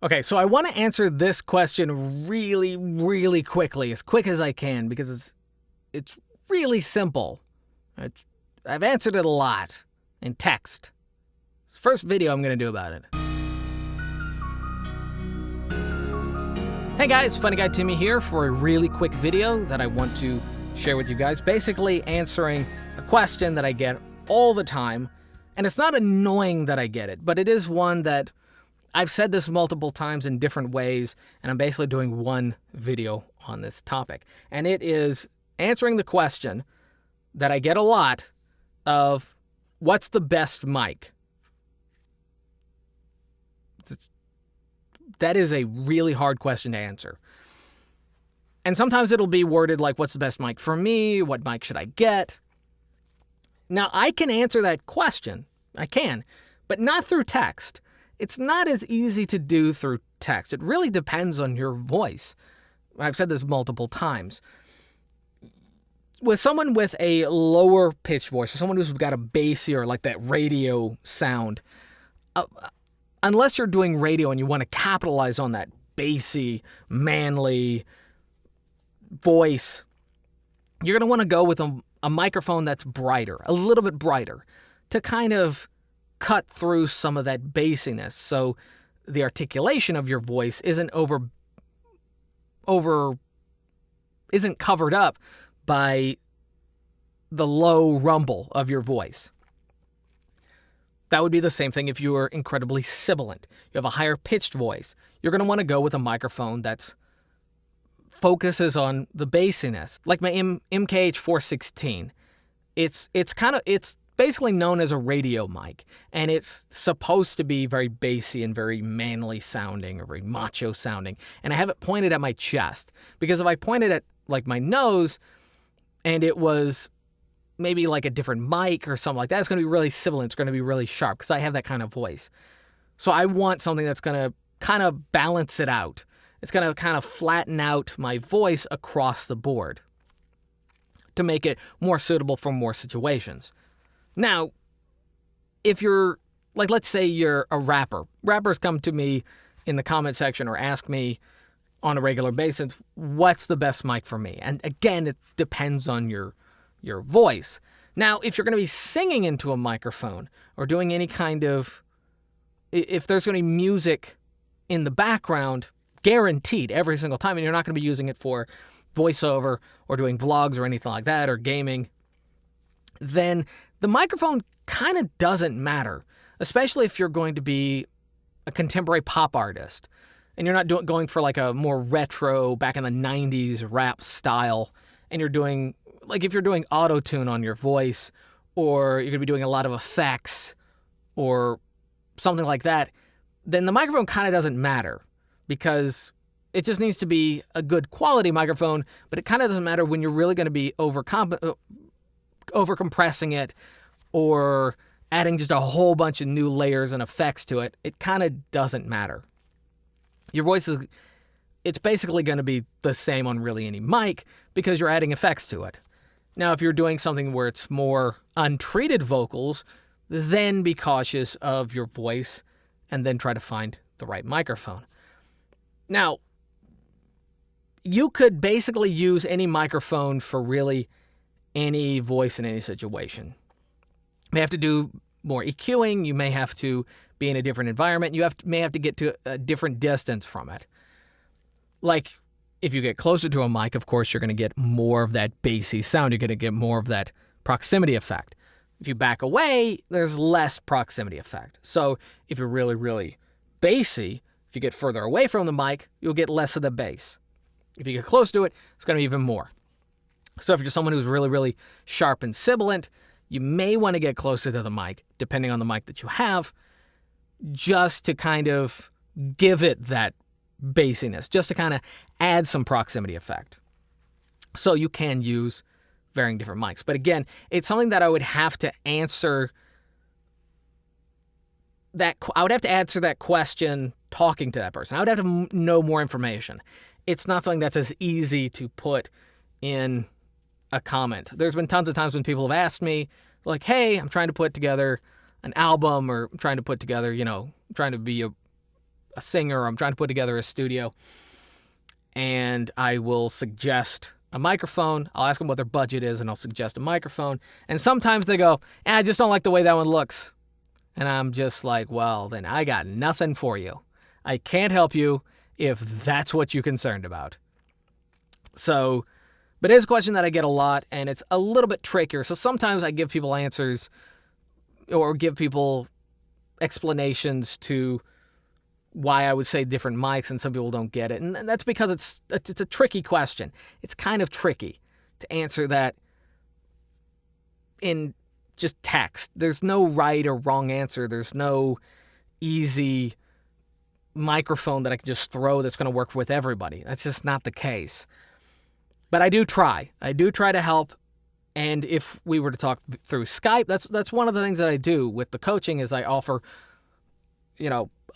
Okay, so I want to answer this question really, really quickly, as quick as I can, because it's really simple. I've answered it a lot in text. It's the first video I'm going to do about it. Hey guys, FunnyGuyTimmy here for a really quick video that I want to share with you guys. Basically answering a question that I get all the time. And it's not annoying that I get it, but it is one that I've said this multiple times in different ways, and I'm basically doing one video on this topic. And it is answering the question that I get a lot of, what's the best mic? That is a really hard question to answer. And sometimes it'll be worded like, what's the best mic for me? What mic should I get? Now, I can answer that question. I can, but not through text. It's not as easy to do through text. It really depends on your voice. I've said this multiple times. With someone with a lower pitched voice, or someone who's got a bassier, like that radio sound, unless you're doing radio and you want to capitalize on that bassy, manly voice, you're going to want to go with a microphone that's brighter, a little bit brighter, to kind of cut through some of that bassiness, so the articulation of your voice isn't isn't covered up by the low rumble of your voice. That would be the same thing if you were incredibly sibilant. You have a higher pitched voice. You're going to want to go with a microphone that focuses on the bassiness, like my MKH416. It's basically known as a radio mic, and it's supposed to be very bassy and very manly sounding, or very macho sounding. And I have it pointed at my chest, because if I pointed at like my nose and it was maybe like a different mic or something like that, it's going to be really sibilant. It's going to be really sharp, because I have that kind of voice. So I want something that's going to kind of balance it out. It's going to kind of flatten out my voice across the board to make it more suitable for more situations. Now, if you're, like, let's say you're a rapper. Rappers come to me in the comment section or ask me on a regular basis, what's the best mic for me? And again, it depends on your voice. Now, if you're going to be singing into a microphone or doing any kind of, if there's going to be music in the background, guaranteed every single time, and you're not going to be using it for voiceover or doing vlogs or anything like that, or gaming, then the microphone kind of doesn't matter, especially if you're going to be a contemporary pop artist and you're not going for like a more retro, back in the 90s rap style, and you're doing, like, if you're doing auto-tune on your voice, or you're going to be doing a lot of effects or something like that, then the microphone kind of doesn't matter, because it just needs to be a good quality microphone. But it kind of doesn't matter when you're really going to be overcompressing it or adding just a whole bunch of new layers and effects to it. It kind of doesn't matter. Your voice it's basically going to be the same on really any mic, because you're adding effects to it. Now, if you're doing something where it's more untreated vocals, then be cautious of your voice and then try to find the right microphone. Now, you could basically use any microphone for really any voice in any situation. You may have to do more EQing. You may have to be in a different environment. You may have to get to a different distance from it. Like, if you get closer to a mic, of course, you're going to get more of that bassy sound. You're going to get more of that proximity effect. If you back away, there's less proximity effect. So if you're really, really bassy, if you get further away from the mic, you'll get less of the bass. If you get close to it, it's going to be even more. So if you're someone who's really, really sharp and sibilant, you may want to get closer to the mic, depending on the mic that you have, just to kind of give it that bassiness, just to kind of add some proximity effect. So you can use varying different mics. But again, it's something that I would have to answer that question talking to that person. I would have to know more information. It's not something that's as easy to put in a comment. There's been tons of times when people have asked me, like, hey, I'm trying to put together an album, or I'm trying to put together, trying to be a singer, or I'm trying to put together a studio, and I will suggest a microphone. I'll ask them what their budget is, and I'll suggest a microphone. And sometimes they go, I just don't like the way that one looks. And I'm just like, well, then I got nothing for you. I can't help you if that's what you're concerned about. So, but it is a question that I get a lot, and it's a little bit trickier. So sometimes I give people answers or give people explanations to why I would say different mics, and some people don't get it. And that's because it's a tricky question. It's kind of tricky to answer that in just text. There's no right or wrong answer. There's no easy microphone that I can just throw that's going to work with everybody. That's just not the case. But I do try. I do try to help. And if we were to talk through Skype, that's one of the things that I do with the coaching is I offer,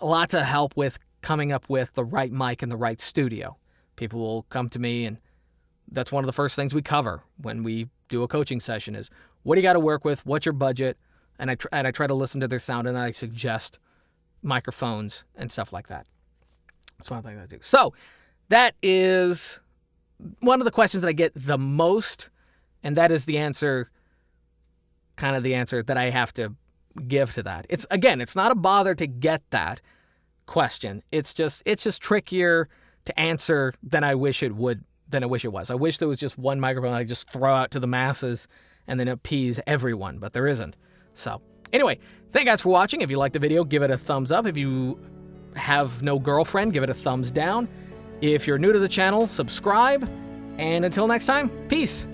lots of help with coming up with the right mic and the right studio. People will come to me, and that's one of the first things we cover when we do a coaching session is, what do you got to work with? What's your budget? And I try to listen to their sound, and I suggest microphones and stuff like that. That's one thing I do. So that is one of the questions that I get the most, and that is the answer, kind of the answer that I have to give to that. It's not a bother to get that question. It's just trickier to answer than I wish it was. I wish there was just one microphone I just throw out to the masses and then appease everyone, but there isn't. So anyway, thank you guys for watching. If you liked the video, give it a thumbs up. If you have no girlfriend, give it a thumbs down. If you're new to the channel, subscribe. And until next time, peace.